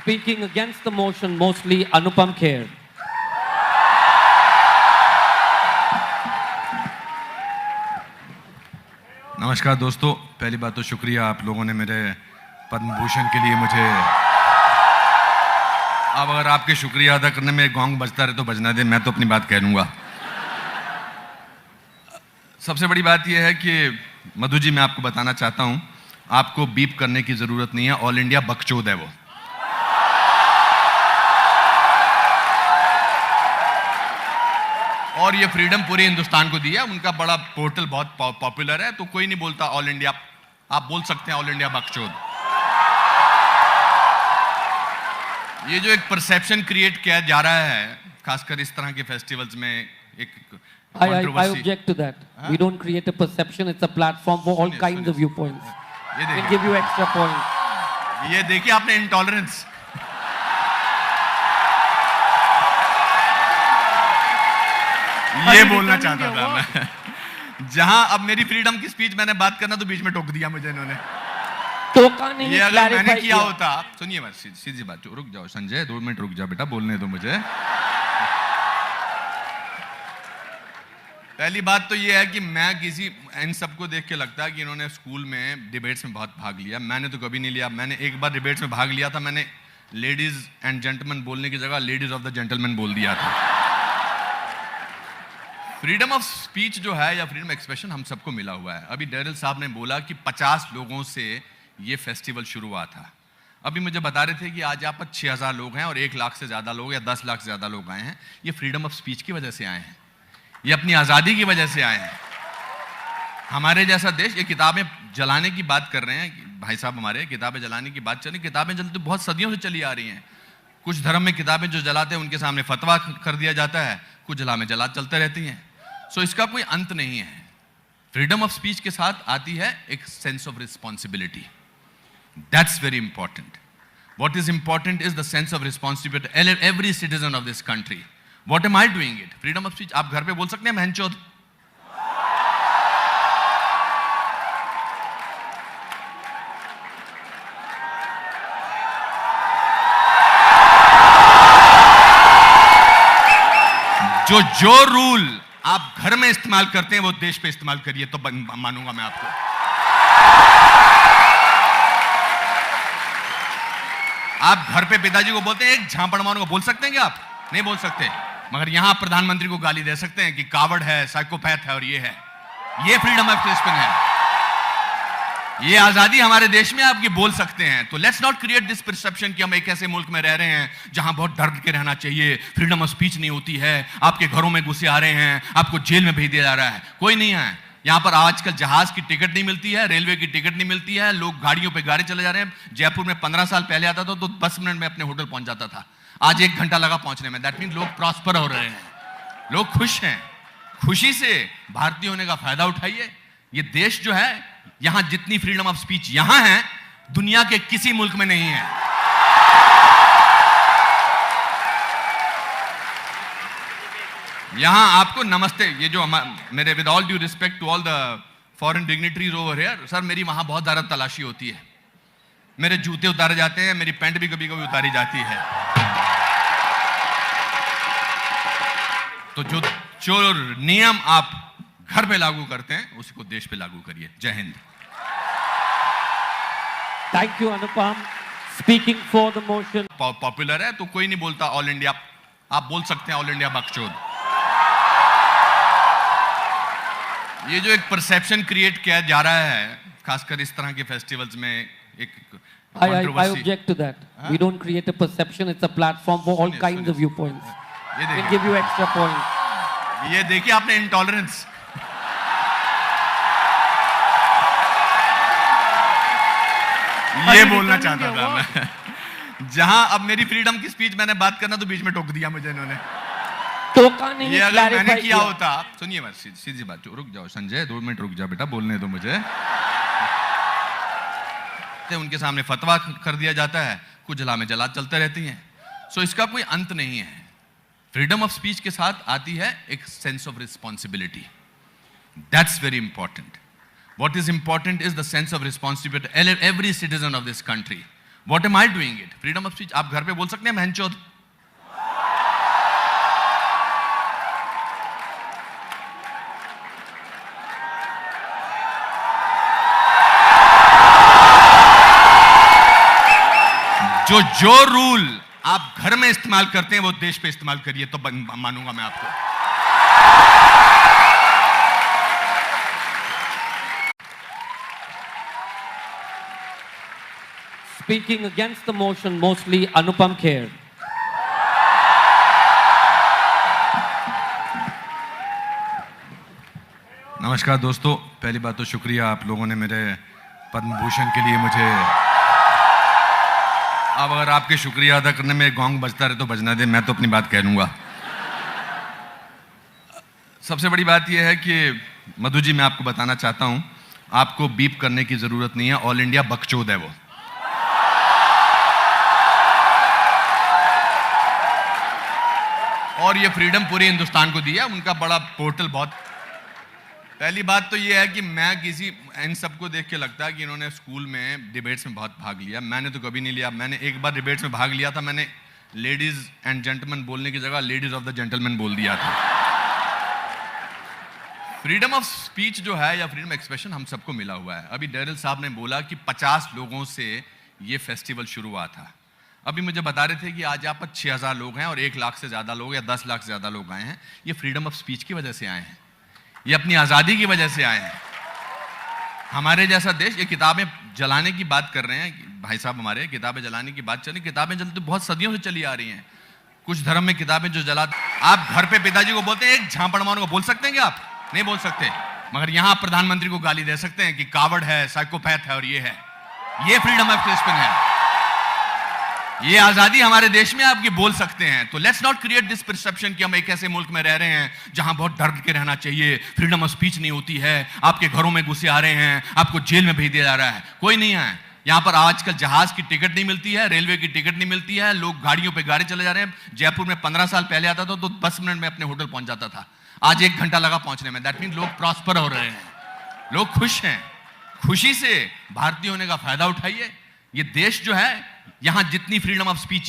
Speaking against the motion, mostly Anupam Kher. नमस्कार दोस्तों, पहली बात तो शुक्रिया आप लोगों ने मेरे पद्म भूषण के लिए मुझे। अब अगर आपके शुक्रिया अदा करने में गोंग बजता रहे तो बजना दे, मैं तो अपनी बात कह लूँगा। सबसे बड़ी बात यह है कि मधु जी, मैं आपको बताना चाहता हूँ, आपको बीप करने की ज़रूरत नहीं है। ऑल इंडिया बकचोद है वो। और ये फ्रीडम पूरे हिंदुस्तान को दिया। उनका बड़ा पोर्टल बहुत पॉपुलर है, तो कोई नहीं बोलता ऑल इंडिया। आप बोल सकते हैं ऑल इंडिया बकचोद। ये जो एक परसेप्शन क्रिएट किया जा रहा है, खासकर इस तरह के फेस्टिवल्स में, एक I object to that. We don't create a perception. It's a platform for all kinds of viewpoints. We'll give you extra points. ये देखिए आपने इंटॉलरेंस। ये बोलना चाहता था मैं। जहां अब मेरी फ्रीडम की स्पीच मैंने बात करना तो बीच में टोक दिया मुझे इन्होंने। टोका नहीं, ये अगर मैंने किया होता, सुनिए बात, सीधी बात, रुक जाओ संजय, 2 मिनट रुक जाओ बेटा, बोलने दो मुझे। पहली बात तो ये है कि मैं किसी, इन सबको देख के लगता है कि इन्होंने स्कूल में डिबेट्स में बहुत भाग लिया। मैंने तो कभी नहीं लिया। मैंने एक बार डिबेट्स में भाग लिया था, मैंने लेडीज एंड जेंटलमैन बोलने की जगह लेडीज ऑफ द जेंटलमैन बोल दिया था। फ्रीडम ऑफ स्पीच जो है या फ्रीडम एक्सप्रेशन हम सबको मिला हुआ है। अभी डेरिल साहब ने बोला कि 50 लोगों से ये फेस्टिवल शुरू हुआ था। अभी मुझे बता रहे थे कि आज यहाँ पर 6000 लोग हैं और 1 लाख से ज़्यादा लोग या 10 लाख से ज़्यादा लोग आए हैं। ये फ्रीडम ऑफ स्पीच की वजह से आए हैं, ये अपनी आज़ादी की वजह से आए हैं। हमारे जैसा देश, ये किताबें जलाने की बात कर रहे हैं भाई साहब, हमारे किताबें जलाने की बात चली। किताबें जलती बहुत सदियों से चली आ रही हैं। कुछ धर्म में किताबें जो जलाते हैं उनके सामने फतवा कर दिया जाता है, कुछ जला में जला चलते रहती हैं। सो इसका कोई अंत नहीं है। फ्रीडम ऑफ स्पीच के साथ आती है एक sense of responsibility. That's very important. What is important is the sense of responsibility every citizen of this country. What am I doing it? Freedom of speech. आप घर पे बोल सकते हैं महनचोद। जो रूल आप घर में इस्तेमाल करते हैं वो देश पे इस्तेमाल करिए, तो मानूंगा मैं आपको। आप घर पे पिताजी को बोलते हैं एक झापड़ मारूंगा, बोल सकते हैं क्या? आप नहीं बोल सकते। मगर यहां प्रधानमंत्री को गाली दे सकते हैं कि कावड़ है, साइकोपैथ है और ये है। ये फ्रीडम ऑफ एक्सप्रेशन है। ये आजादी हमारे देश में आपकी बोल सकते हैं। तो let's not create this perception कि हम एक ऐसे मुल्क में रह रहे हैं जहां बहुत डर के रहना चाहिए, फ्रीडम ऑफ स्पीच नहीं होती है, आपके घरों में घुसे आ रहे हैं, आपको जेल में भेज दिया जा रहा है। कोई नहीं है यहां पर। आजकल जहाज की टिकट नहीं मिलती है, रेलवे की टिकट नहीं मिलती है, लोग गाड़ियों पर गाड़ी चले जा रहे हैं। जयपुर में 15 साल पहले आता था तो 10 मिनट में अपने होटल पहुंच जाता था, आज 1 घंटा लगा पहुंचने में। दैट मीन लोग प्रॉस्पर हो रहे हैं, लोग खुश हैं। खुशी से भारतीय होने का फायदा उठाइए। ये देश जो है, यहां जितनी फ्रीडम ऑफ स्पीच यहां है, दुनिया के किसी मुल्क में नहीं है। यहां आपको नमस्ते, ये जो मेरे with all due respect to all the foreign dignitaries over here, sir मेरी वहां बहुत ज्यादा तलाशी होती है। मेरे जूते उतारे जाते हैं, मेरी पैंट भी कभी कभी उतारी जाती है। तो जो नियम आप घर पे लागू करते हैं उसी को देश पे लागू करिए। जय Hind. Thank you Anupam. Speaking for the motion. Popular है तो कोई नहीं बोलता ऑल इंडिया। आप बोल सकते हैं ऑल इंडिया बकचोद। ये जो एक परसेप्शन क्रिएट किया जा रहा है, खासकर इस तरह के फेस्टिवल्स में, एक I object to that. We don't create a perception. It's a platform for all kinds of viewpoints. We'll give you extra points. ये देखिए आपने इंटॉलरेंस। ये बोलना चाहता था मैं। जहां अब मेरी फ्रीडम की स्पीच मैंने बात करना तो बीच में टोक दिया मुझे इन्होंने। टोका नहीं, ये अगर मैंने किया होता, सुनिए बात, सीधी बात, रुक जाओ संजय, 2 मिनट रुक जाओ बेटा, बोलने दो मुझे। उनके सामने फतवा कर दिया जाता है, कुछ जला में जला चलते रहती हैं। सो इसका कोई अंत नहीं है। फ्रीडम ऑफ स्पीच के साथ आती है एक sense of responsibility. That's very important. What is important is the sense of responsibility every citizen of this country. What am I doing it? Freedom of speech. आप घर पे बोल सकते हैं बहनचोद? जो रूल आप घर में इस्तेमाल करते हैं वो देश पे इस्तेमाल करिए, तो मानूंगा मैं आपको। Speaking against the motion, mostly Anupam Kher. नमस्कार दोस्तों, पहली बात तो शुक्रिया आप लोगों ने मेरे पद्म भूषण के लिए मुझे। अब अगर आपके शुक्रिया अदा करने में गोंग बजता रहे तो बजना दे, मैं तो अपनी बात कह लूंगा। सबसे बड़ी बात यह है कि मधु जी, मैं आपको बताना चाहता हूं, आपको बीप करने की जरूरत नहीं है। ऑल इंडिया बकचोद है वो। और ये फ्रीडम पूरे हिंदुस्तान को दी है, उनका बड़ा पोर्टल बहुत। पहली बात तो ये है कि मैं इन सबको देख के लगता है कि इन्होंने स्कूल में डिबेट्स में बहुत भाग लिया। मैंने तो कभी नहीं लिया। मैंने एक बार डिबेट्स में भाग लिया था, मैंने लेडीज एंड जेंटलमैन बोलने की जगह लेडीज ऑफ द जेंटलमैन बोल दिया था। फ्रीडम ऑफ स्पीच जो है या फ्रीडम एक्सप्रेशन हम सबको मिला हुआ है। अभी डेरिल साहब ने बोला कि 50 लोगों से ये फेस्टिवल शुरू हुआ था। अभी मुझे बता रहे थे कि आज यहाँ पर 6000 लोग हैं और 1 लाख से ज्यादा लोग या 10 लाख से ज्यादा लोग आए हैं। ये फ्रीडम ऑफ स्पीच की वजह से आए हैं, ये अपनी आजादी की वजह से आए हैं। हमारे जैसा देश, ये किताबें जलाने की बात कर रहे हैं भाई साहब, हमारे किताबें जलाने की बात चली। किताबें जलती बहुत सदियों से चली आ रही हैं। कुछ धर्म में किताबें जो जला, आप घर पे पिताजी को बोलते हैं एक झापड़ मारो, बोल सकते हैं कि आप नहीं बोल सकते, मगर यहां प्रधानमंत्री को गाली दे सकते हैं कि कावड़ है, साइकोपैथ है और ये है। ये फ्रीडम ऑफ एक्सप्रेशन है, ये आजादी हमारे देश में आपकी बोल सकते हैं। तो let's not create this perception कि हम एक ऐसे मुल्क में रह रहे हैं जहां बहुत डर के रहना चाहिए, फ्रीडम ऑफ स्पीच नहीं होती है, आपके घरों में घुसे आ रहे हैं, आपको जेल में भेज दिया जा रहा है। कोई नहीं है यहां पर। आजकल जहाज की टिकट नहीं मिलती है, रेलवे की टिकट नहीं मिलती है, लोग गाड़ियों पे गाड़ी चले जा रहे हैं। जयपुर में 15 साल पहले आता था तो 10 मिनट में अपने होटल पहुंच जाता था, आज 1 घंटा लगा पहुंचने में। दैट मीन लोग प्रॉस्पर हो रहे हैं, लोग खुश हैं। खुशी से भारतीय होने का फायदा उठाइए। ये देश जो है, यहां जितनी फ्रीडम ऑफ स्पीच